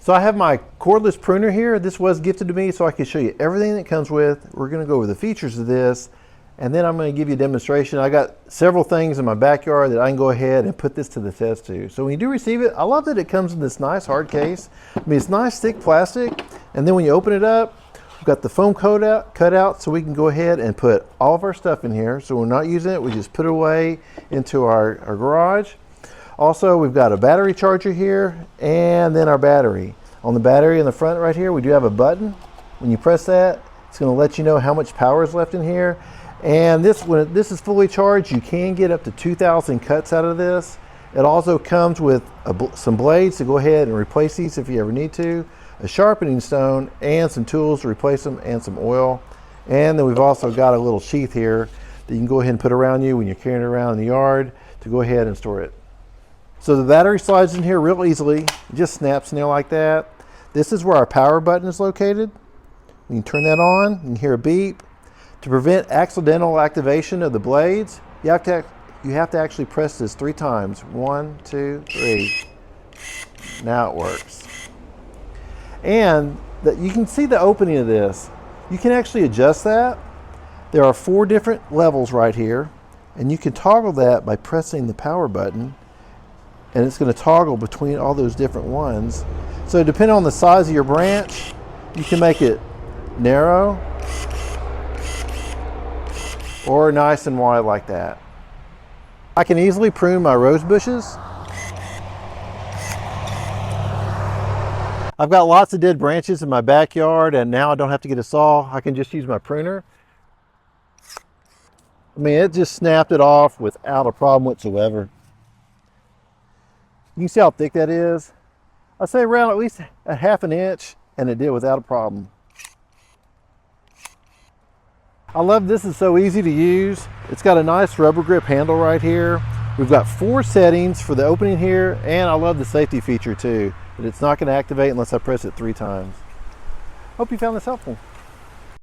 So I have my cordless pruner here. This was gifted to me so I can show you everything that comes with. We're going to go over the features of this, and then I'm going to give you a demonstration. I got several things in my backyard that I can go ahead and put this to the test to. So when you do receive it, I love that it comes in this nice hard case. I mean, it's nice thick plastic, and then when you open it up, we've got the foam cut out so we can go ahead and put all of our stuff in here. So we're not using it, we just put it away into our garage. Also, we've got a battery charger here, and then our battery. On the battery in the front right here, we do have a button. When you press that, it's going to let you know how much power is left in here. And when this is fully charged, you can get up to 2,000 cuts out of this. It also comes with some blades to go ahead and replace these if you ever need to, a sharpening stone, and some tools to replace them, and some oil. And then we've also got a little sheath here that you can go ahead and put around you when you're carrying it around in the yard to go ahead and store it. So the battery slides in here real easily. It just snaps in there like that. This is where our power button is located. You can turn that on, you can hear a beep. To prevent accidental activation of the blades, you have to actually press this 3 times. 1, 2, 3. Now it works. And you can see the opening of this. You can actually adjust that. There are 4 different levels right here, and you can toggle that by pressing the power button, and it's going to toggle between all those different ones. So depending on the size of your branch, you can make it narrow or nice and wide like that. I can easily prune my rose bushes. I've got lots of dead branches in my backyard, and now I don't have to get a saw. I can just use my pruner. I mean, it just snapped it off without a problem whatsoever. You can see how thick that is. I'd say around at least a ½ an inch, and it did without a problem. I love this, it's so easy to use. It's got a nice rubber grip handle right here. We've got 4 settings for the opening here, and I love the safety feature too, that it's not going to activate unless I press it 3 times. Hope you found this helpful.